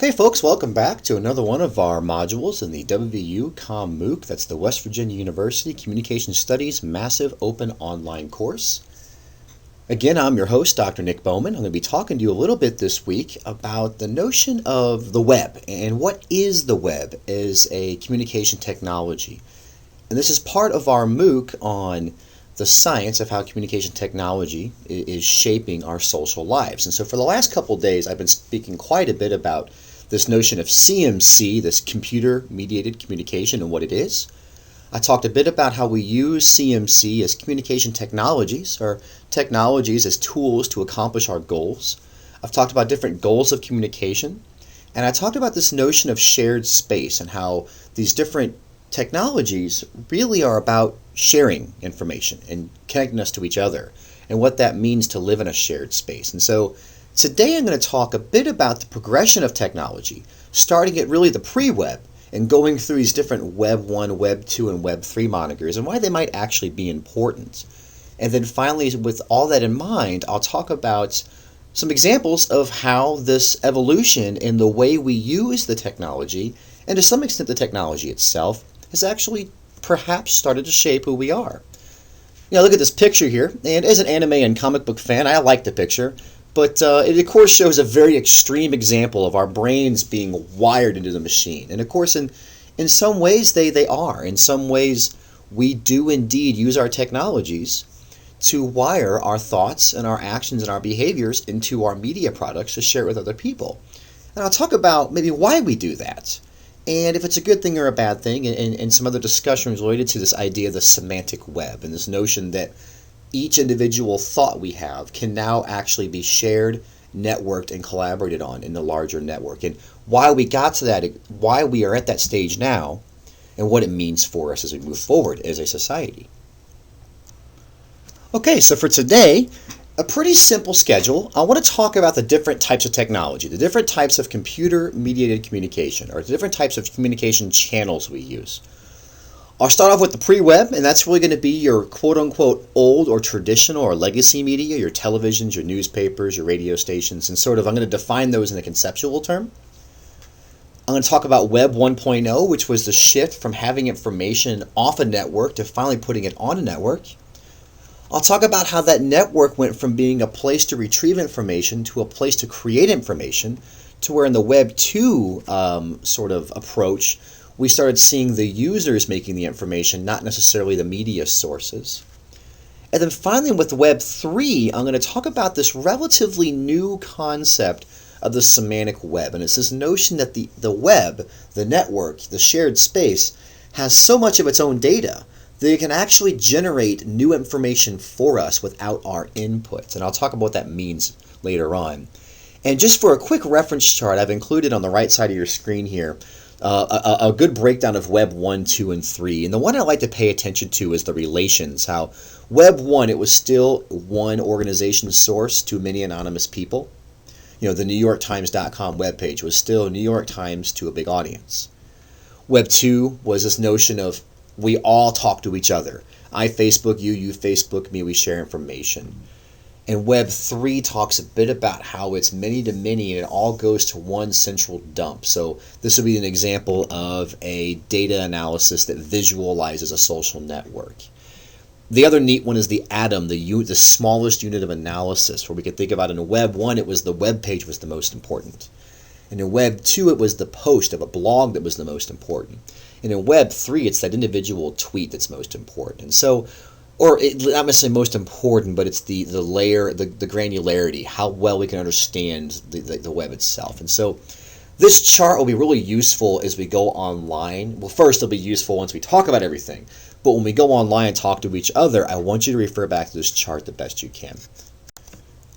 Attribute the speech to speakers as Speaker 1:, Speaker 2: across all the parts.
Speaker 1: Okay, folks, welcome back to another one of our modules in the WVU Comm MOOC. That's the West Virginia University Communication Studies Massive Open Online Course. Again, I'm your host, Dr. Nick Bowman. I'm going to be talking to you a little bit this week about the notion of the web and what is the web as a communication technology. And this is part of our MOOC on the science of how communication technology is shaping our social lives. And so for the last couple of days, I've been speaking quite a bit about this notion of CMC, this computer-mediated communication, and what it is. I talked a bit about how we use CMC as communication technologies, or technologies as tools to accomplish our goals. I've talked about different goals of communication, and I talked about this notion of shared space and how these different technologies really are about sharing information and connecting us to each other, and what that means to live in a shared space. And so today I'm going to talk a bit about the progression of technology, starting at really the PreWeb and going through these different Web1, Web2, and Web3 monikers and why they might actually be important. And then finally, with all that in mind, I'll talk about some examples of how this evolution in the way we use the technology, and to some extent the technology itself, has actually perhaps started to shape who we are. You know, look at this picture here, and as an anime and comic book fan, I like the picture. But it, of course, shows a very extreme example of our brains being wired into the machine. And, of course, in some ways, they are. In some ways, we do indeed use our technologies to wire our thoughts and our actions and our behaviors into our media products to share it with other people. And I'll talk about maybe why we do that, and if it's a good thing or a bad thing, and some other discussions related to this idea of the semantic web and this notion that each individual thought we have can now actually be shared, networked, and collaborated on in the larger network, and why we got to that, why we are at that stage now, and what it means for us as we move forward as a society. Okay, so for today, a pretty simple schedule. I want to talk about the different types of technology, the different types of computer-mediated communication, or the different types of communication channels we use. I'll start off with the PreWeb, and that's really going to be your quote-unquote old or traditional or legacy media, your televisions, your newspapers, your radio stations, and I'm going to define those in a conceptual term. I'm going to talk about Web 1.0, which was the shift from having information off a network to finally putting it on a network. I'll talk about how that network went from being a place to retrieve information to a place to create information, to where in the Web 2 approach, we started seeing the users making the information, not necessarily the media sources. And then finally with Web 3, I'm going to talk about this relatively new concept of the semantic web. And it's this notion that the web, the network, the shared space, has so much of its own data that it can actually generate new information for us without our inputs. And I'll talk about what that means later on. And just for a quick reference chart, I've included on the right side of your screen here a good breakdown of Web 1, 2, and 3. And the one I like to pay attention to is the relations, how Web 1, it was still one organization source to many anonymous people. You know, the NewYorkTimes.com webpage was still New York Times to a big audience. Web 2 was this notion of we all talk to each other. I Facebook you, you Facebook me, we share information. And Web 3 talks a bit about how it's many to many and it all goes to one central dump. So this would be an example of a data analysis that visualizes a social network. The other neat one is the atom, the smallest unit of analysis, where we could think about in Web 1 it was the web page was the most important. And in Web 2 it was the post of a blog that was the most important. And in Web 3 it's that individual tweet that's most important. And so not necessarily most important, but it's the layer, the granularity, how well we can understand the web itself. And so this chart will be really useful as we go online. Well, first it'll be useful once we talk about everything, but when we go online and talk to each other, I want you to refer back to this chart the best you can.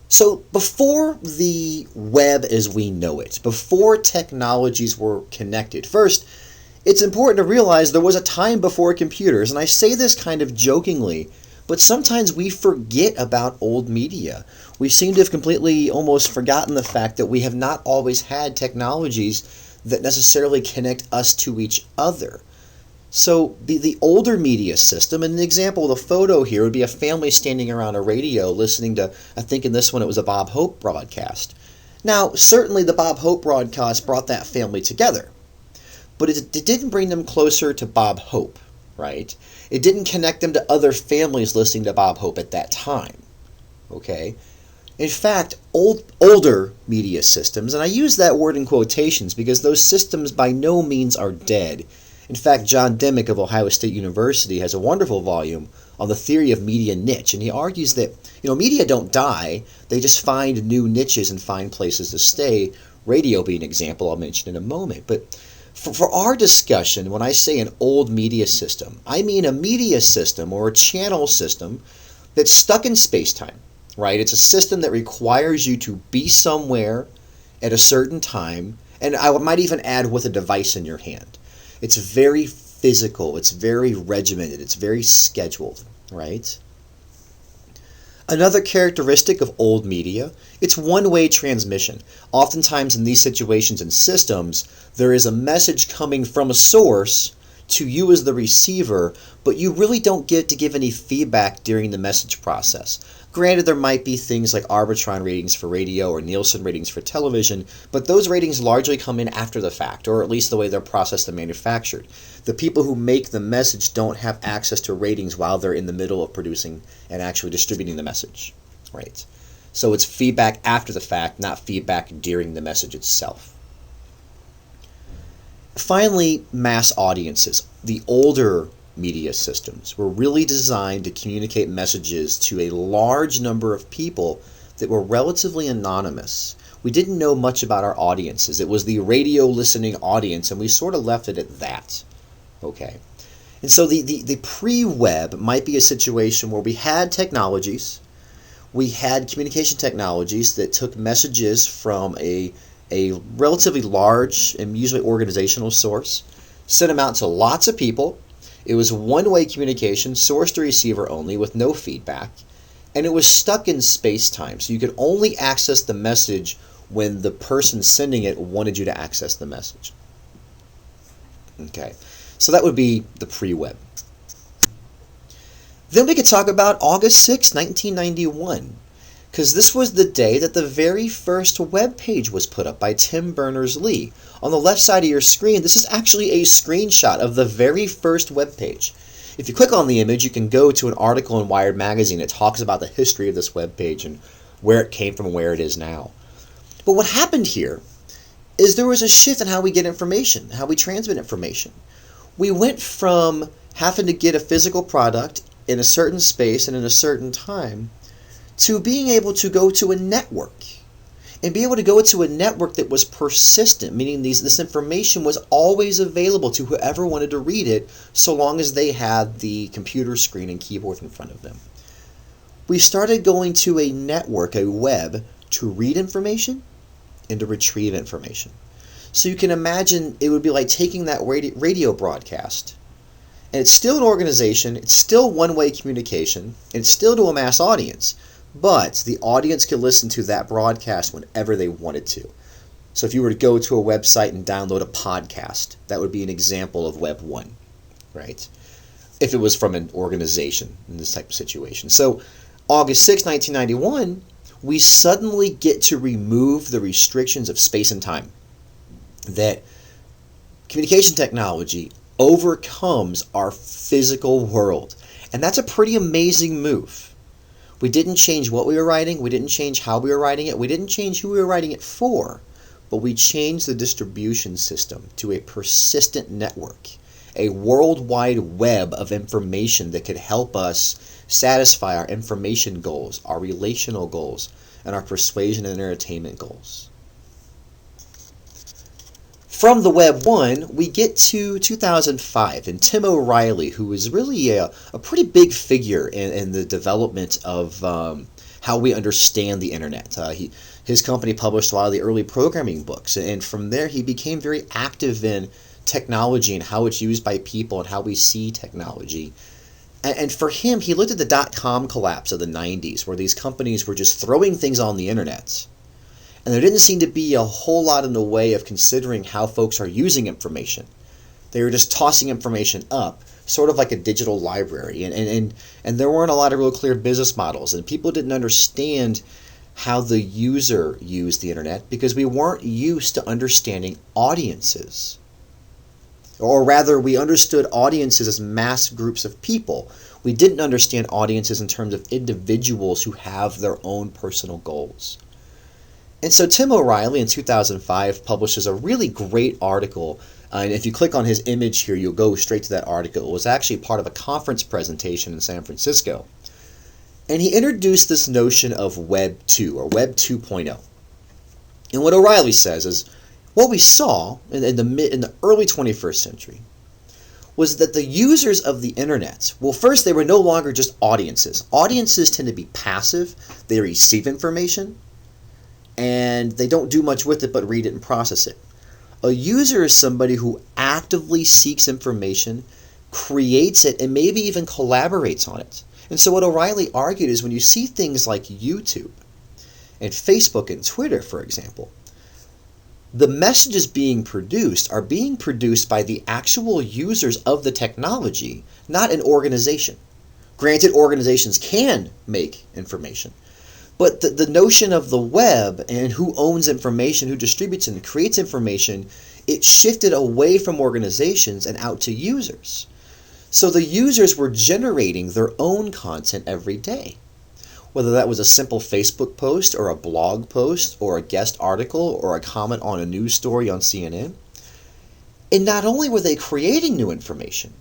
Speaker 1: So before the web as we know it, before technologies were connected, first, it's important to realize there was a time before computers, and I say this kind of jokingly, but sometimes we forget about old media. We seem to have completely almost forgotten the fact that we have not always had technologies that necessarily connect us to each other. So the older media system, and an example of the photo here would be a family standing around a radio listening to, I think in this one it was a Bob Hope broadcast. Now, certainly the Bob Hope broadcast brought that family together, but it didn't bring them closer to Bob Hope, right? It didn't connect them to other families listening to Bob Hope at that time, okay? In fact, older media systems, and I use that word in quotations because those systems by no means are dead. In fact, John Dimick of Ohio State University has a wonderful volume on the theory of media niche, and he argues that media don't die, they just find new niches and find places to stay. Radio being an example I'll mention in a moment. But for our discussion, when I say an old media system, I mean a media system or a channel system that's stuck in space-time. Right? It's a system that requires you to be somewhere at a certain time, and I might even add with a device in your hand. It's very physical, it's very regimented, it's very scheduled, right? Another characteristic of old media, it's one-way transmission. Oftentimes in these situations and systems, there is a message coming from a source to you as the receiver, but you really don't get to give any feedback during the message process. Granted, there might be things like Arbitron ratings for radio or Nielsen ratings for television, but those ratings largely come in after the fact, or at least the way they're processed and manufactured. The people who make the message don't have access to ratings while they're in the middle of producing and actually distributing the message, right? So it's feedback after the fact, not feedback during the message itself. Finally, mass audiences. The older media systems were really designed to communicate messages to a large number of people that were relatively anonymous. We didn't know much about our audiences. It was the radio listening audience, and we sort of left it at that. Okay. And so the pre-web might be a situation where we had technologies, we had communication technologies that took messages from a relatively large and usually organizational source, sent them out to lots of people. It was one-way communication, source to receiver only, with no feedback, and it was stuck in space-time, so you could only access the message when the person sending it wanted you to access the message. Okay, so that would be the pre-web. Then we could talk about August 6, 1991, because this was the day that the very first web page was put up by Tim Berners-Lee. On the left side of your screen, this is actually a screenshot of the very first web page. If you click on the image, you can go to an article in Wired Magazine that talks about the history of this web page and where it came from and where it is now. But what happened here is there was a shift in how we get information, how we transmit information. We went from having to get a physical product in a certain space and in a certain time to being able to go to a network and be able to go to a network that was persistent, meaning this information was always available to whoever wanted to read it so long as they had the computer screen and keyboard in front of them. We started going to a network, a web, to read information and to retrieve information. So you can imagine it would be like taking that radio broadcast, and it's still an organization, it's still one-way communication, and it's still to a mass audience, but the audience could listen to that broadcast whenever they wanted to. So if you were to go to a website and download a podcast, that would be an example of Web1, right? If it was from an organization in this type of situation. So August 6, 1991, we suddenly get to remove the restrictions of space and time. That communication technology overcomes our physical world. And that's a pretty amazing move. We didn't change what we were writing, we didn't change how we were writing it, we didn't change who we were writing it for, but we changed the distribution system to a persistent network, a worldwide web of information that could help us satisfy our information goals, our relational goals, and our persuasion and entertainment goals. From the Web 1, we get to 2005, and Tim O'Reilly, who is really a pretty big figure in the development of how we understand the internet. His company published a lot of the early programming books, and from there he became very active in technology and how it's used by people and how we see technology. And for him, he looked at the dot-com collapse of the 90s, where these companies were just throwing things on the internet. And there didn't seem to be a whole lot in the way of considering how folks are using information. They were just tossing information up, sort of like a digital library. And there weren't a lot of real clear business models. And people didn't understand how the user used the internet because we weren't used to understanding audiences. Or rather, we understood audiences as mass groups of people. We didn't understand audiences in terms of individuals who have their own personal goals. And so Tim O'Reilly in 2005 publishes a really great article. And if you click on his image here, you'll go straight to that article. It was actually part of a conference presentation in San Francisco. And he introduced this notion of Web 2 or Web 2.0. And what O'Reilly says is, what we saw in the early 21st century was that the users of the internet, well, first, they were no longer just audiences. Audiences tend to be passive. They receive information, and they don't do much with it but read it and process it. A user is somebody who actively seeks information, creates it, and maybe even collaborates on it. And so what O'Reilly argued is when you see things like YouTube and Facebook and Twitter, for example, the messages being produced are being produced by the actual users of the technology, not an organization. Granted, organizations can make information, but the notion of the web and who owns information, who distributes and creates information, it shifted away from organizations and out to users. So the users were generating their own content every day. Whether that was a simple Facebook post or a blog post or a guest article or a comment on a news story on CNN. And not only were they creating new information,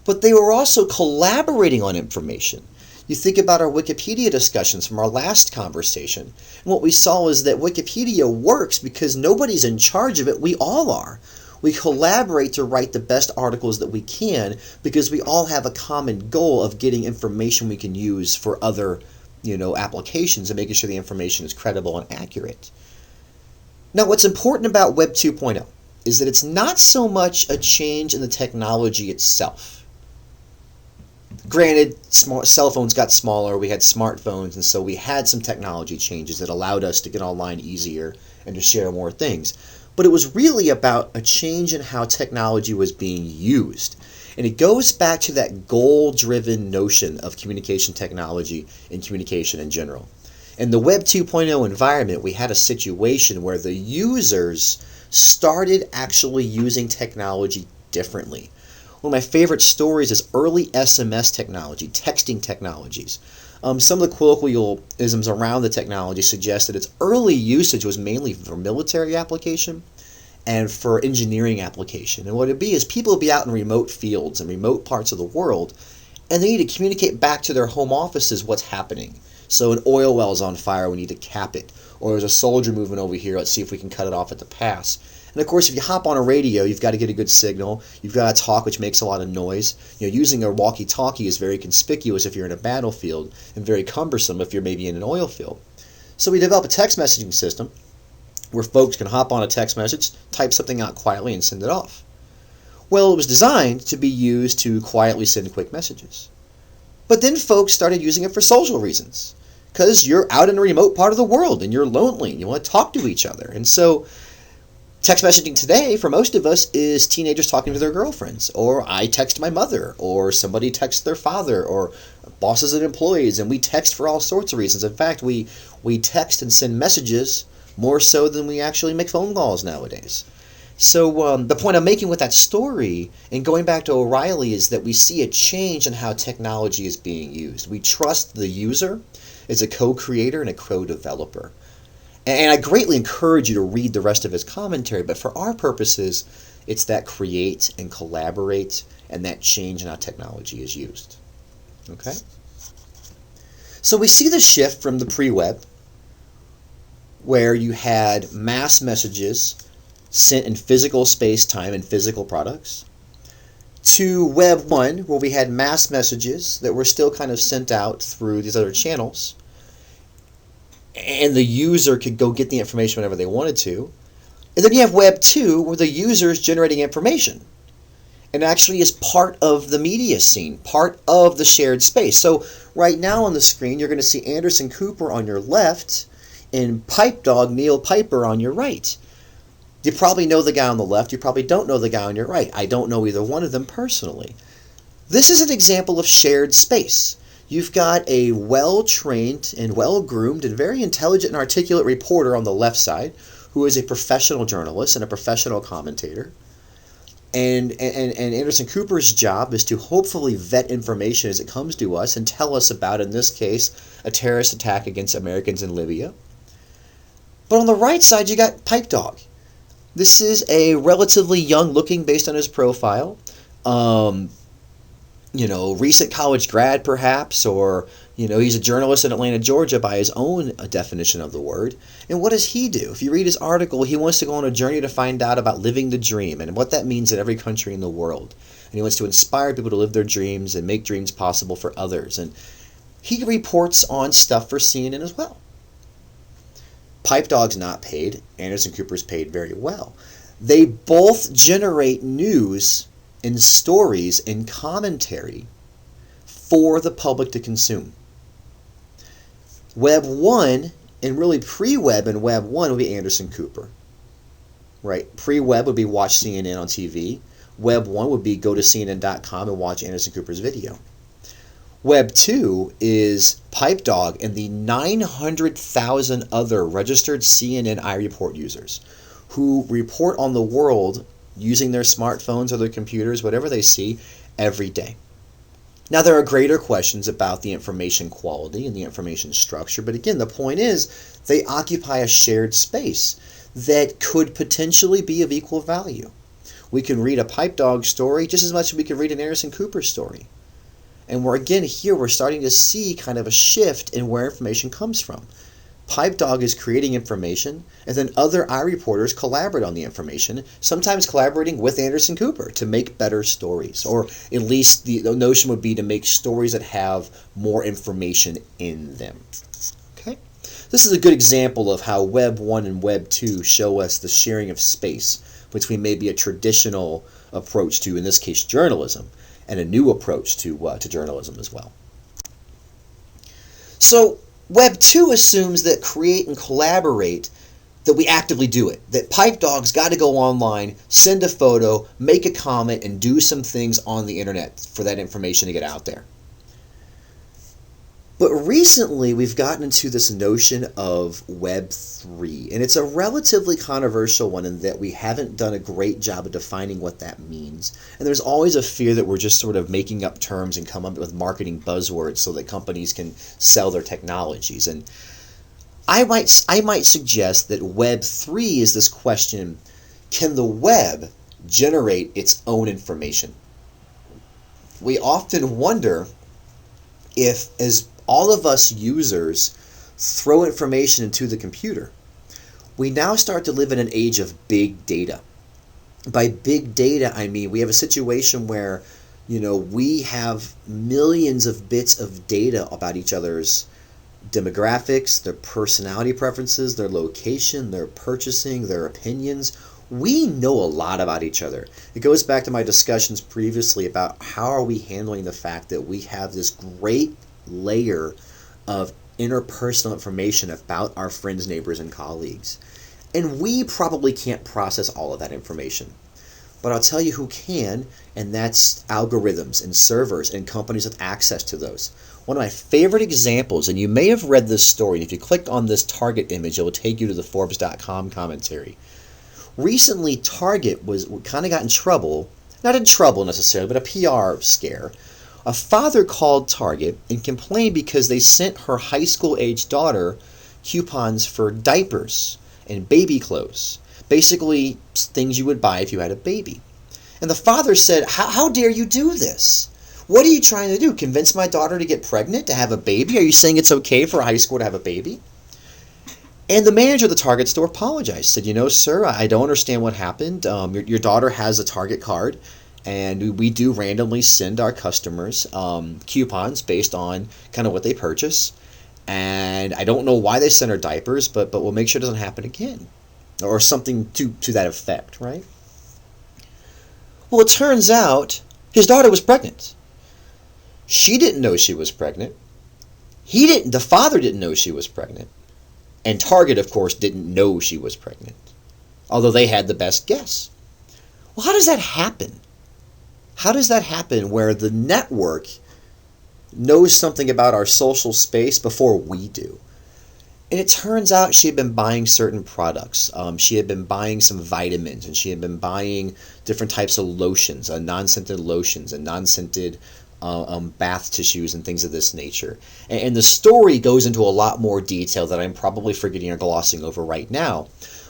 Speaker 1: but they were also collaborating on information. You think about our Wikipedia discussions from our last conversation. And what we saw is that Wikipedia works because nobody's in charge of it. We all are. We collaborate to write the best articles that we can because we all have a common goal of getting information we can use for other, applications and making sure the information is credible and accurate. Now, what's important about Web 2.0 is that it's not so much a change in the technology itself. Granted, cell phones got smaller, we had smartphones, and so we had some technology changes that allowed us to get online easier and to share more things. But it was really about a change in how technology was being used. And it goes back to that goal-driven notion of communication technology and communication in general. In the Web 2.0 environment, we had a situation where the users started actually using technology differently. One of my favorite stories is early SMS technology, texting technologies. Some of the colloquialisms around the technology suggest that its early usage was mainly for military application and for engineering application. And what it'd be is people would be out in remote fields and remote parts of the world, and they need to communicate back to their home offices what's happening. So an oil well's on fire, we need to cap it. Or there's a soldier moving over here, let's see if we can cut it off at the pass. And of course, if you hop on a radio, you've got to get a good signal. You've got to talk, which makes a lot of noise. Using a walkie-talkie is very conspicuous if you're in a battlefield and very cumbersome if you're maybe in an oil field. So we developed a text messaging system where folks can hop on a text message, type something out quietly, and send it off. Well, it was designed to be used to quietly send quick messages. But then folks started using it for social reasons, because you're out in a remote part of the world and you're lonely and you want to talk to each other. And so text messaging today, for most of us, is teenagers talking to their girlfriends, or I text my mother, or somebody texts their father, or bosses and employees, and we text for all sorts of reasons. In fact, we text and send messages more so than we actually make phone calls nowadays. So the point I'm making with that story, and going back to O'Reilly, is that we see a change in how technology is being used. We trust the user as a co-creator and a co-developer. And I greatly encourage you to read the rest of his commentary, but for our purposes, it's that create and collaborate and that change in how technology is used. Okay? So we see the shift from the PreWeb, where you had mass messages sent in physical space-time and physical products, to Web 1, where we had mass messages that were still kind of sent out through these other channels, and the user could go get the information whenever they wanted to. And then you have Web 2, where the user is generating information and actually is part of the media scene, part of the shared space. So right now on the screen, you're going to see Anderson Cooper on your left and Pipe Dog Neil Piper on your right. You probably know the guy on the left. You probably don't know the guy on your right. I don't know either one of them personally. This is an example of shared space. You've got a well-trained and well-groomed and very intelligent and articulate reporter on the left side who is a professional journalist and a professional commentator. And Anderson Cooper's job is to hopefully vet information as it comes to us and tell us about, in this case, a terrorist attack against Americans in Libya. But on the right side, you got Pipe Dog. This is a relatively young looking, based on his profile, recent college grad perhaps, or, he's a journalist in Atlanta, Georgia by his own definition of the word. And what does he do? If you read his article, he wants to go on a journey to find out about living the dream and what that means in every country in the world. And he wants to inspire people to live their dreams and make dreams possible for others. And he reports on stuff for CNN as well. Pipe Dog's not paid. Anderson Cooper's paid very well. They both generate news and stories and commentary for the public to consume. Web 1 and really PreWeb and Web 1 would be Anderson Cooper. Right? PreWeb would be watch CNN on TV. Web 1 would be go to CNN.com and watch Anderson Cooper's video. Web 2 is Pipe Dog and the 900,000 other registered CNN iReport users who report on the world using their smartphones or their computers, whatever they see, every day. Now, there are greater questions about the information quality and the information structure, but again, the point is they occupy a shared space that could potentially be of equal value. We can read a Pipe Dog story just as much as we can read an Anderson Cooper story. And we're starting to see kind of a shift in where information comes from. Pipe Dog is creating information, and then other iReporters collaborate on the information, sometimes collaborating with Anderson Cooper to make better stories, or at least the notion would be to make stories that have more information in them. Okay? This is a good example of how Web 1 and Web 2 show us the sharing of space between maybe a traditional approach to, in this case, journalism, and a new approach to journalism as well. So Web 2 assumes that create and collaborate, that we actively do it. That Pipe Dog's got to go online, send a photo, make a comment, and do some things on the internet for that information to get out there. But recently, we've gotten into this notion of Web 3, and it's a relatively controversial one in that we haven't done a great job of defining what that means. And there's always a fear that we're just sort of making up terms and come up with marketing buzzwords so that companies can sell their technologies. And I might suggest that Web 3 is this question: can the web generate its own information? We often wonder if, as all of us users throw information into the computer, we now start to live in an age of big data. By big data, I mean we have a situation where, we have millions of bits of data about each other's demographics, their personality preferences, their location, their purchasing, their opinions. We know a lot about each other. It goes back to my discussions previously about how are we handling the fact that we have this great layer of interpersonal information about our friends, neighbors, and colleagues. And we probably can't process all of that information. But I'll tell you who can, and that's algorithms and servers and companies with access to those. One of my favorite examples, and you may have read this story, and if you click on this Target image, it will take you to the Forbes.com commentary. Recently, Target kind of got in trouble, not in trouble necessarily, but a PR scare. A father called Target and complained because they sent her high school-aged daughter coupons for diapers and baby clothes. Basically, things you would buy if you had a baby. And the father said, how dare you do this? What are you trying to do? Convince my daughter to get pregnant, to have a baby? Are you saying it's okay for a high school to have a baby? And the manager of the Target store apologized. Said, sir, I don't understand what happened. Your daughter has a Target card. And we do randomly send our customers coupons based on kind of what they purchase. And I don't know why they send her diapers, but we'll make sure it doesn't happen again. Or something to that effect, right? Well, it turns out his daughter was pregnant. She didn't know she was pregnant. The father didn't know she was pregnant. And Target, of course, didn't know she was pregnant. Although they had the best guess. Well, how does that happen? How does that happen where the network knows something about our social space before we do. And it turns out she had been buying certain products. She had been buying some vitamins, and she had been buying different types of lotions, non-scented lotions and non-scented bath tissues and things of this nature. And the story goes into a lot more detail that I'm probably forgetting or glossing over right now.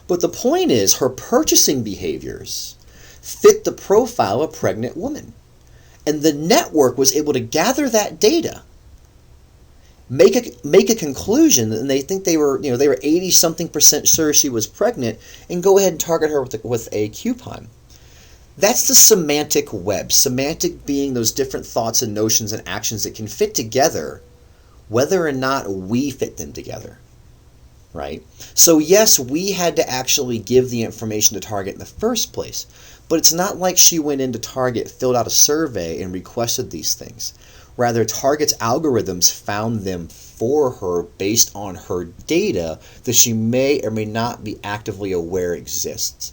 Speaker 1: But the point is, her purchasing behaviors fit the profile of a pregnant woman. And the network was able to gather that data, make a conclusion, and they think they were 80-something% sure she was pregnant, and go ahead and target her with a coupon. That's the semantic web. Semantic being those different thoughts and notions and actions that can fit together, whether or not we fit them together. Right? So yes, we had to actually give the information to Target in the first place, but it's not like she went into Target, filled out a survey, and requested these things. Rather, Target's algorithms found them for her based on her data that she may or may not be actively aware exists.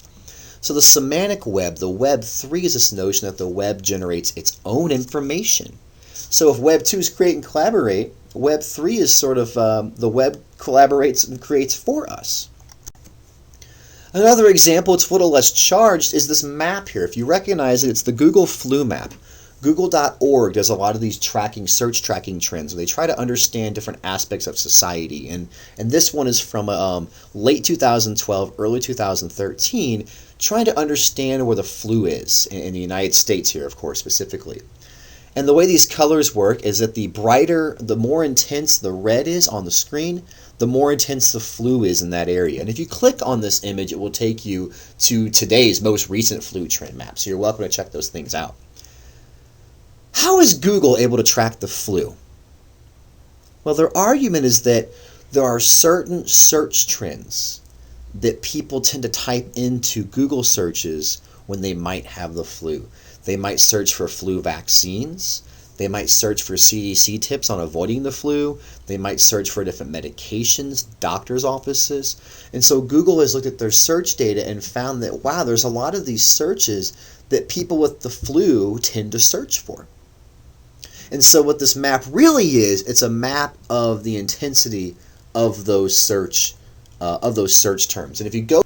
Speaker 1: So the semantic web, the Web3, is this notion that the web generates its own information. So if Web2 is create and collaborate, Web3 is sort of the web collaborates and creates for us. Another example, it's a little less charged, is this map here. If you recognize it, it's the Google Flu Map. Google.org does a lot of these search tracking trends, where they try to understand different aspects of society. And this one is from late 2012, early 2013, trying to understand where the flu is in the United States here, of course, specifically. And the way these colors work is that the more intense the red is on the screen, the more intense the flu is in that area. And if you click on this image, it will take you to today's most recent flu trend map. So you're welcome to check those things out. How is Google able to track the flu? Well, their argument is that there are certain search trends that people tend to type into Google searches when they might have the flu. They might search for flu vaccines. They might search for CDC tips on avoiding the flu. They might search for different medications, doctor's offices. And so Google has looked at their search data and found that, wow, there's a lot of these searches that people with the flu tend to search for. And so what this map really is, it's a map of the intensity of those search terms. And if you go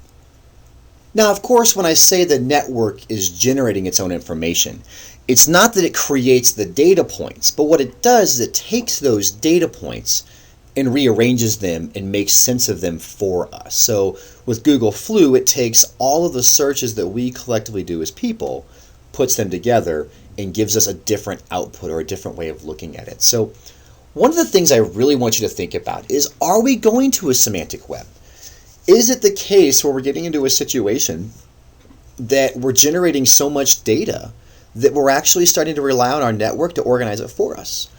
Speaker 1: now, of course, when I say the network is generating its own information, it's not that it creates the data points, but what it does is it takes those data points and rearranges them and makes sense of them for us. So with Google Flu, it takes all of the searches that we collectively do as people, puts them together, and gives us a different output or a different way of looking at it. So one of the things I really want you to think about is, are we going to a semantic web? Is it the case where we're getting into a situation that we're generating so much data that we're actually starting to rely on our network to organize it for us?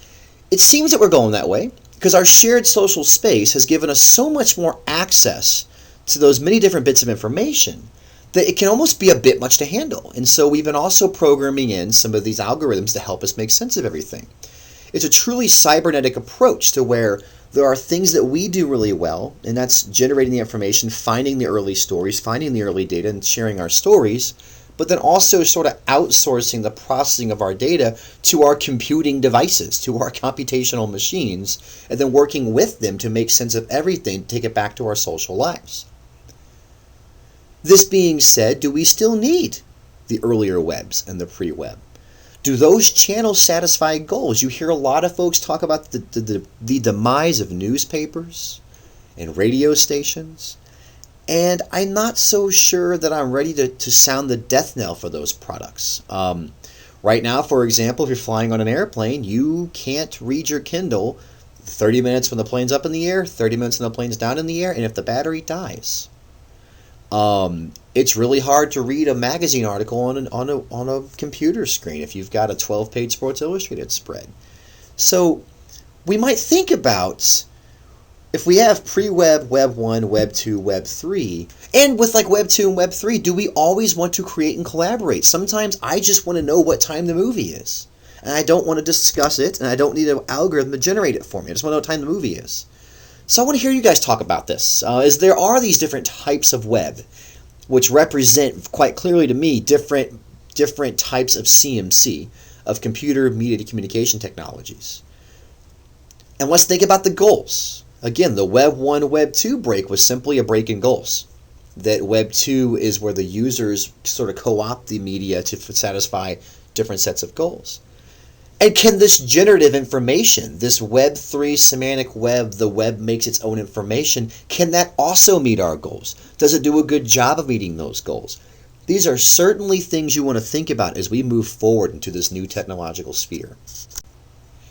Speaker 1: It seems that we're going that way because our shared social space has given us so much more access to those many different bits of information that it can almost be a bit much to handle. And so we've been also programming in some of these algorithms to help us make sense of everything. It's a truly cybernetic approach to where there are things that we do really well, and that's generating the information, finding the early stories, finding the early data, and sharing our stories, but then also sort of outsourcing the processing of our data to our computing devices, to our computational machines, and then working with them to make sense of everything, to take it back to our social lives. This being said, do we still need the earlier webs and the pre-web? Do those channels satisfy goals? You hear a lot of folks talk about the demise of newspapers and radio stations, and I'm not so sure that I'm ready to sound the death knell for those products. Right now, for example, if you're flying on an airplane, you can't read your Kindle 30 minutes when the plane's up in the air, 30 minutes when the plane's down in the air, and if the battery dies. It's really hard to read a magazine article on a computer screen if you've got a 12-page Sports Illustrated spread. So we might think about, if we have pre-web, Web1, Web2, Web3, and with like Web2 and Web3, do we always want to create and collaborate? Sometimes I just want to know what time the movie is, and I don't want to discuss it, and I don't need an algorithm to generate it for me. I just want to know what time the movie is. So I want to hear you guys talk about this, as there are these different types of web, which represent quite clearly to me different types of CMC, of computer-mediated communication technologies. And let's think about the goals. Again, the Web1, Web2 break was simply a break in goals. That Web2 is where the users sort of co-opt the media to satisfy different sets of goals. And can this generative information, this Web3 semantic web, the web makes its own information, can that also meet our goals? Does it do a good job of meeting those goals? These are certainly things you want to think about as we move forward into this new technological sphere.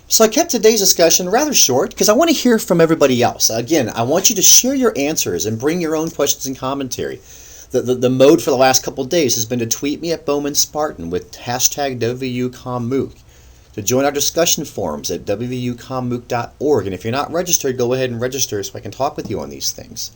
Speaker 1: So I kept today's discussion rather short because I want to hear from everybody else. Again, I want you to share your answers and bring your own questions and commentary. The mode for the last couple of days has been to tweet me at Bowman Spartan with hashtag WVUCommMOOC, to join our discussion forums at wvucommooc.org. And if you're not registered, go ahead and register so I can talk with you on these things.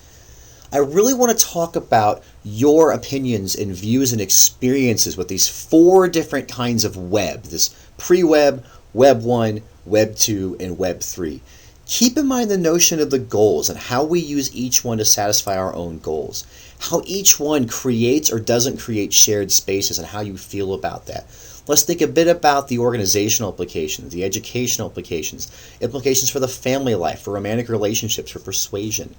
Speaker 1: I really want to talk about your opinions and views and experiences with these 4 different kinds of web, this PreWeb, Web1, Web2, and Web3. Keep in mind the notion of the goals and how we use each one to satisfy our own goals. How each one creates or doesn't create shared spaces and how you feel about that. Let's think a bit about the organizational implications, the educational implications, implications for the family life, for romantic relationships, for persuasion.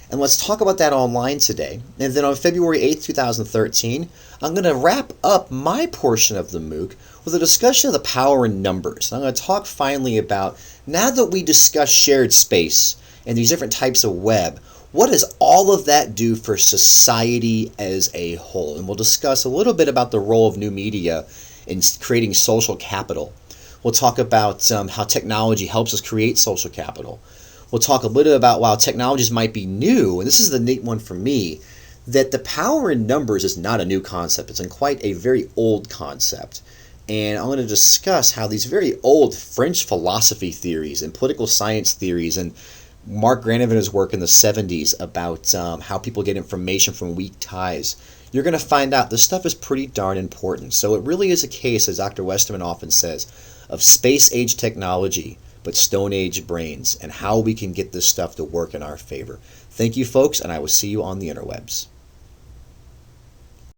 Speaker 1: And let's talk about that online today. And then on February 8th, 2013, I'm going to wrap up my portion of the MOOC with a discussion of the power in numbers. I'm going to talk finally about, now that we discuss shared space and these different types of web, what does all of that do for society as a whole? And we'll discuss a little bit about the role of new media in creating social capital. We'll talk about how technology helps us create social capital. We'll talk a little about, while technologies might be new, and this is the neat one for me, that the power in numbers is not a new concept. It's in quite a very old concept. And I'm going to discuss how these very old French philosophy theories and political science theories, and Mark Granovet's work in the 70s about how people get information from weak ties, you're going to find out this stuff is pretty darn important. So it really is a case, as Dr. Westerman often says, of space-age technology, but Stone Age brains, and how we can get this stuff to work in our favor. Thank you, folks, and I will see you on the interwebs.